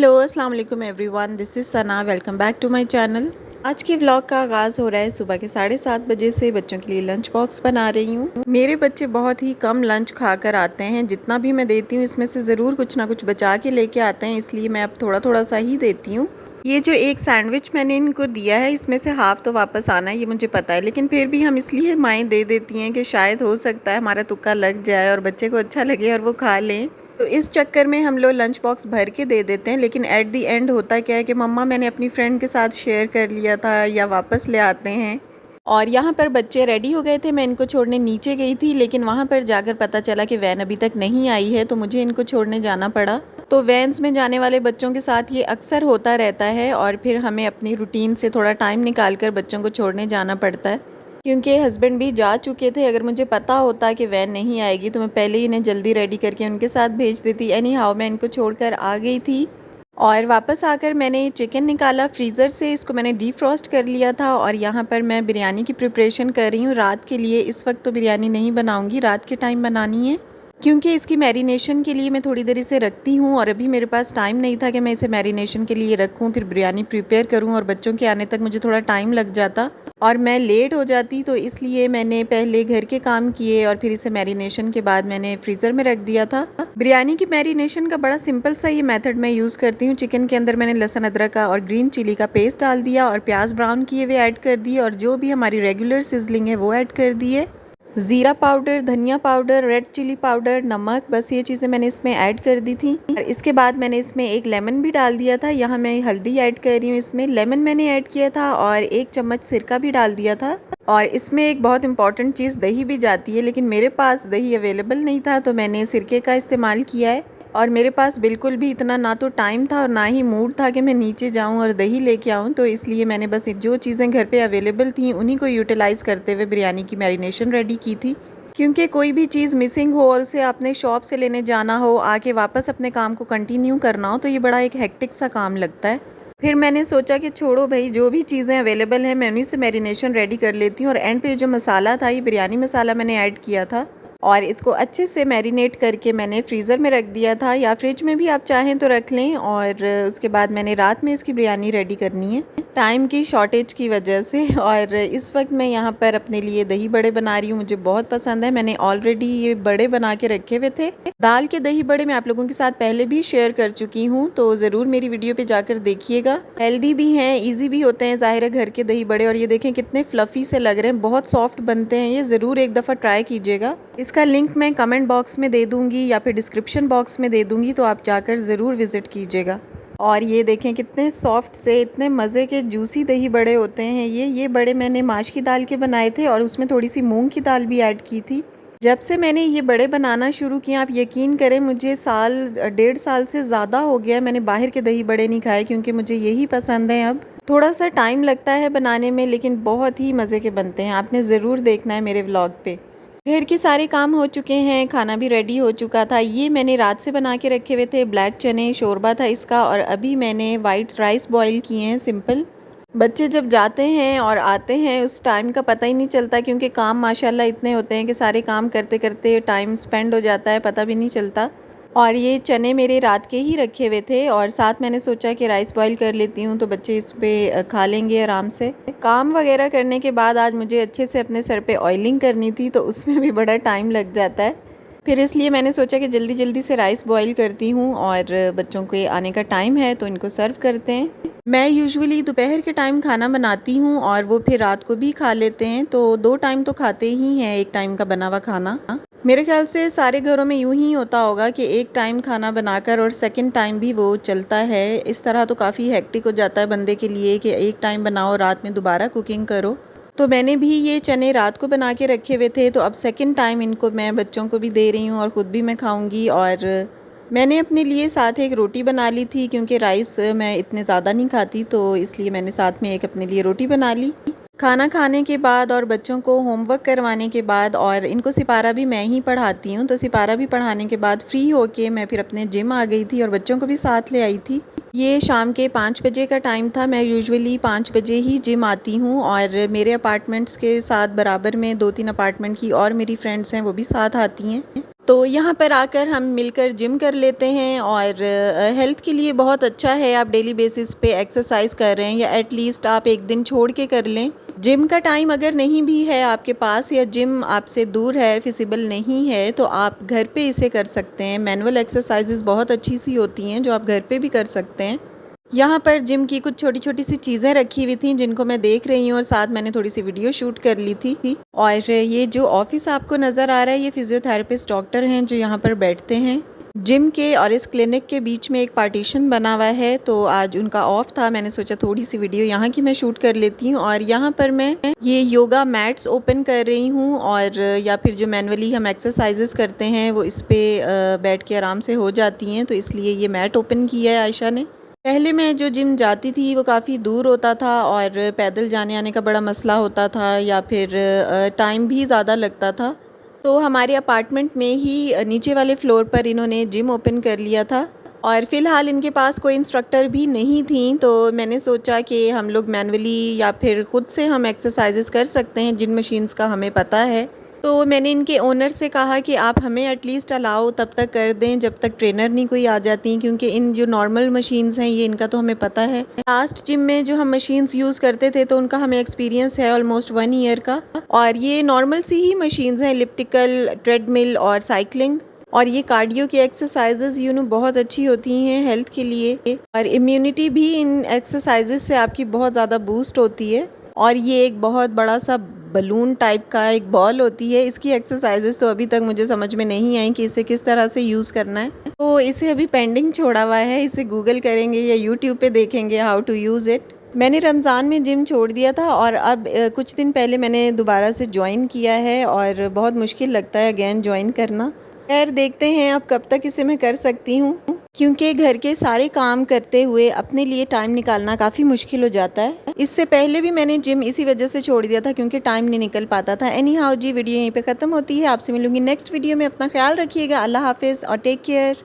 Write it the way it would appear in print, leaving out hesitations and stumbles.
Hello अस्सलाम वालेकुम everyone, this is Sana. Welcome back to my channel. आज के व्लॉग का आगाज़ हो रहा है सुबह के 7:30 बजे से। बच्चों के लिए लंच बॉक्स बना रही हूँ। मेरे बच्चे बहुत ही कम लंच खाकर आते हैं। जितना भी मैं देती हूँ इसमें से ज़रूर कुछ ना कुछ बचा के लेके आते हैं, इसलिए मैं अब थोड़ा थोड़ा सा ही देती हूँ। ये जो एक सैंडविच मैंने इनको दिया है इसमें से हाफ़ तो वापस आना है, ये मुझे पता है, लेकिन फिर भी हम इसलिए माएँ दे देती हैं कि शायद हो सकता है हमारा तुक्का लग जाए और बच्चे को अच्छा लगे और वो खा लें। तो इस चक्कर में हम लोग लंच बॉक्स भर के दे देते हैं, लेकिन एट दी एंड होता क्या है कि मम्मा मैंने अपनी फ्रेंड के साथ शेयर कर लिया था या वापस ले आते हैं। और यहाँ पर बच्चे रेडी हो गए थे, मैं इनको छोड़ने नीचे गई थी, लेकिन वहाँ पर जाकर पता चला कि वैन अभी तक नहीं आई है, तो मुझे इनको छोड़ने जाना पड़ा। तो वैन्स में जाने वाले बच्चों के साथ ये अक्सर होता रहता है और फिर हमें अपनी रूटीन से थोड़ा टाइम निकाल कर बच्चों को छोड़ने जाना पड़ता है। क्योंकि हस्बैंड भी जा चुके थे, अगर मुझे पता होता कि वैन नहीं आएगी तो मैं पहले ही इन्हें जल्दी रेडी करके उनके साथ भेज देती। एनी हाउ मैं इनको छोड़कर आ गई थी और वापस आकर मैंने चिकन निकाला फ्रीज़र से, इसको मैंने डीफ्रॉस्ट कर लिया था और यहाँ पर मैं बिरयानी की प्रिपरेशन कर रही हूँ रात के लिए। इस वक्त तो बिरयानी नहीं बनाऊँगी, रात के टाइम बनानी है, क्योंकि इसकी मैरिनेशन के लिए मैं थोड़ी देर इसे रखती हूँ और अभी मेरे पास टाइम नहीं था कि मैं इसे मैरिनेशन के लिए रखूँ फिर बिरयानी प्रिपेयर करूँ, और बच्चों के आने तक मुझे थोड़ा टाइम लग जाता और मैं लेट हो जाती। तो इसलिए मैंने पहले घर के काम किए और फिर इसे मैरिनेशन के बाद मैंने फ्रीज़र में रख दिया था। बिरयानी की मैरिनेशन का बड़ा सिंपल सा ये मेथड मैं यूज़ करती हूँ। चिकन के अंदर मैंने लहसुन अदरक का और ग्रीन चिली का पेस्ट डाल दिया और प्याज ब्राउन किए हुए ऐड कर दिए और जो भी हमारी रेगुलर सिजलिंग है वो ऐड कर दिए। ज़ीरा पाउडर, धनिया पाउडर, रेड चिली पाउडर, नमक, बस ये चीज़ें मैंने इसमें ऐड कर दी थी। और इसके बाद मैंने इसमें एक लेमन भी डाल दिया था। यहाँ मैं हल्दी ऐड कर रही हूँ, इसमें लेमन मैंने ऐड किया था और 1 चम्मच सिरका भी डाल दिया था। और इसमें एक बहुत इंपॉर्टेंट चीज़ दही भी जाती है, लेकिन मेरे पास दही अवेलेबल नहीं था तो मैंने सिरके का इस्तेमाल किया है। और मेरे पास बिल्कुल भी इतना ना तो टाइम था और ना ही मूड था कि मैं नीचे जाऊं और दही लेके आऊं, तो इसलिए मैंने बस जो चीज़ें घर पे अवेलेबल थी उन्हीं को यूटिलाइज़ करते हुए बिरयानी की मैरिनेशन रेडी की थी। क्योंकि कोई भी चीज़ मिसिंग हो और उसे आपने शॉप से लेने जाना हो, आके वापस अपने काम को कंटिन्यू करना हो, तो ये बड़ा एक हेक्टिक सा काम लगता है। फिर मैंने सोचा कि छोड़ो भाई, जो भी चीज़ें अवेलेबल हैं मैं उन्हीं से मैरिनेशन रेडी कर लेती हूँ। और एंड पे जो मसाला था, ये बिरयानी मसाला मैंने ऐड किया था और इसको अच्छे से मैरिनेट करके मैंने फ्रीज़र में रख दिया था, या फ्रिज में भी आप चाहें तो रख लें। और उसके बाद मैंने रात में इसकी बिरयानी रेडी करनी है टाइम की शॉर्टेज की वजह से। और इस वक्त मैं यहाँ पर अपने लिए दही बड़े बना रही हूँ, मुझे बहुत पसंद है। मैंने ऑलरेडी ये बड़े बना के रखे हुए थे। दाल के दही बड़े मैं आप लोगों के साथ पहले भी शेयर कर चुकी हूँ, तो ज़रूर मेरी वीडियो पे जाकर देखिएगा। हेल्दी भी हैं, ईजी भी होते हैं ज़ाहिर है घर के दही बड़े। और ये देखें कितने फ्लफ़ी से लग रहे हैं, बहुत सॉफ्ट बनते हैं ये, ज़रूर एक दफ़ा ट्राई कीजिएगा। इसका लिंक मैं कमेंट बॉक्स में दे दूँगी या फिर डिस्क्रिप्शन बॉक्स में दे दूँगी, तो आप जाकर ज़रूर विज़िट कीजिएगा। और ये देखें कितने सॉफ्ट से, इतने मज़े के जूसी दही बड़े होते हैं ये बड़े मैंने माश की दाल के बनाए थे और उसमें थोड़ी सी मूंग की दाल भी ऐड की थी। जब से मैंने ये बड़े बनाना शुरू किया, आप यकीन करें मुझे 1.5 साल से ज़्यादा हो गया मैंने बाहर के दही बड़े नहीं खाए, क्योंकि मुझे यही पसंद है। अब थोड़ा सा टाइम लगता है बनाने में, लेकिन बहुत ही मज़े के बनते हैं। आपने ज़रूर देखना है मेरे व्लॉग पे। घर के सारे काम हो चुके हैं, खाना भी रेडी हो चुका था। ये मैंने रात से बना के रखे हुए थे ब्लैक चने, शोरबा था इसका। और अभी मैंने वाइट राइस बॉईल किए हैं सिंपल। बच्चे जब जाते हैं और आते हैं उस टाइम का पता ही नहीं चलता, क्योंकि काम माशाल्लाह इतने होते हैं कि सारे काम करते करते टाइम स्पेंड हो जाता है, पता भी नहीं चलता। और ये चने मेरे रात के ही रखे हुए थे और साथ मैंने सोचा कि राइस बॉईल कर लेती हूँ तो बच्चे इस पे खा लेंगे आराम से। काम वगैरह करने के बाद आज मुझे अच्छे से अपने सर पे ऑयलिंग करनी थी, तो उसमें भी बड़ा टाइम लग जाता है। फिर इसलिए मैंने सोचा कि जल्दी जल्दी से राइस बॉईल करती हूँ और बच्चों के आने का टाइम है तो इनको सर्व करते हैं। मैं यूजुअली दोपहर के टाइम खाना बनाती हूँ और वो फिर रात को भी खा लेते हैं, तो 2 टाइम तो खाते ही हैं एक टाइम का बना हुआ खाना। मेरे ख्याल से सारे घरों में यूं ही होता होगा कि एक टाइम खाना बनाकर और सेकंड टाइम भी वो चलता है। इस तरह तो काफ़ी हेक्टिक हो जाता है बंदे के लिए कि एक टाइम बनाओ, रात में दोबारा कुकिंग करो। तो मैंने भी ये चने रात को बना के रखे हुए थे, तो अब सेकंड टाइम इनको मैं बच्चों को भी दे रही हूँ और ख़ुद भी मैं खाऊंगी। और मैंने अपने लिए साथ एक रोटी बना ली थी, क्योंकि राइस मैं इतने ज़्यादा नहीं खाती, तो इसलिए मैंने साथ में एक अपने लिए रोटी बना ली। खाना खाने के बाद और बच्चों को होमवर्क करवाने के बाद, और इनको सिपारा भी मैं ही पढ़ाती हूँ, तो सिपारा भी पढ़ाने के बाद फ्री होके मैं फिर अपने जिम आ गई थी और बच्चों को भी साथ ले आई थी। ये शाम के 5 बजे का टाइम था। मैं यूजुअली 5 बजे ही जिम आती हूँ और मेरे अपार्टमेंट्स के साथ बराबर में 2-3 अपार्टमेंट की और मेरी फ्रेंड्स हैं, वो भी साथ आती हैं। तो यहाँ पर आकर हम मिलकर जिम कर लेते हैं और हेल्थ के लिए बहुत अच्छा है। आप डेली बेसिस पे एक्सरसाइज कर रहे हैं या एटलीस्ट आप एक दिन छोड़ के कर लें। जिम का टाइम अगर नहीं भी है आपके पास या जिम आपसे दूर है, फिजिबल नहीं है, तो आप घर पे इसे कर सकते हैं। मैनुअल एक्सरसाइजेज बहुत अच्छी सी होती हैं जो आप घर पे भी कर सकते हैं। यहाँ पर जिम की कुछ छोटी छोटी सी चीज़ें रखी हुई थी जिनको मैं देख रही हूँ और साथ मैंने थोड़ी सी वीडियो शूट कर ली थी। और ये जो ऑफिस आपको नज़र आ रहा है, ये फिजियोथेरेपिस्ट डॉक्टर हैं जो यहाँ पर बैठते हैं। जिम के और इस क्लिनिक के बीच में एक पार्टीशन बना हुआ है, तो आज उनका ऑफ था। मैंने सोचा थोड़ी सी वीडियो यहाँ की मैं शूट कर लेती हूँ। और यहाँ पर मैं ये योगा मैट्स ओपन कर रही हूँ, और या फिर जो मैनुअली हम एक्सरसाइजेस करते हैं वो इस पर बैठ के आराम से हो जाती हैं, तो इसलिए ये मैट ओपन किया है आयशा ने। पहले मैं जो जिम जाती थी वो काफ़ी दूर होता था और पैदल जाने आने का बड़ा मसला होता था, या फिर टाइम भी ज़्यादा लगता था। तो हमारे अपार्टमेंट में ही नीचे वाले फ्लोर पर इन्होंने जिम ओपन कर लिया था, और फ़िलहाल इनके पास कोई इंस्ट्रक्टर भी नहीं थी। तो मैंने सोचा कि हम लोग मैनुअली या फिर ख़ुद से हम एक्सरसाइजेस कर सकते हैं जिन मशीन्स का हमें पता है। तो मैंने इनके ओनर से कहा कि आप हमें एटलीस्ट अलाउ तब तक कर दें जब तक ट्रेनर नहीं कोई आ जाती, क्योंकि इन जो नॉर्मल मशीन्स हैं ये इनका तो हमें पता है। लास्ट जिम में जो हम मशीन्स यूज़ करते थे तो उनका हमें एक्सपीरियंस है ऑलमोस्ट 1 ईयर का, और ये नॉर्मल सी ही मशीन्स हैं, एलिप्टिकल, ट्रेडमिल और साइकिलिंग। और ये कार्डियो की एक्सरसाइजेज बहुत अच्छी होती हैं हेल्थ के लिए, और इम्यूनिटी भी इन एक्सरसाइजेज से आपकी बहुत ज़्यादा बूस्ट होती है। और ये एक बहुत बड़ा सा बलून टाइप का एक बॉल होती है, इसकी एक्सरसाइजेस तो अभी तक मुझे समझ में नहीं आई कि इसे किस तरह से यूज़ करना है, तो इसे अभी पेंडिंग छोड़ा हुआ है। इसे गूगल करेंगे या यूट्यूब पे देखेंगे हाउ टू यूज़ इट। मैंने रमज़ान में जिम छोड़ दिया था और अब कुछ दिन पहले मैंने दोबारा से ज्वाइन किया है, और बहुत मुश्किल लगता है अगेन ज्वाइन करना। खैर देखते हैं अब कब तक इसे मैं कर सकती हूँ, क्योंकि घर के सारे काम करते हुए अपने लिए टाइम निकालना काफ़ी मुश्किल हो जाता है। इससे पहले भी मैंने जिम इसी वजह से छोड़ दिया था क्योंकि टाइम नहीं निकल पाता था। एनी हाउ जी, वीडियो यहीं पे ख़त्म होती है। आपसे मिलूंगी नेक्स्ट वीडियो में। अपना ख्याल रखिएगा। अल्लाह हाफिज़ और टेक केयर।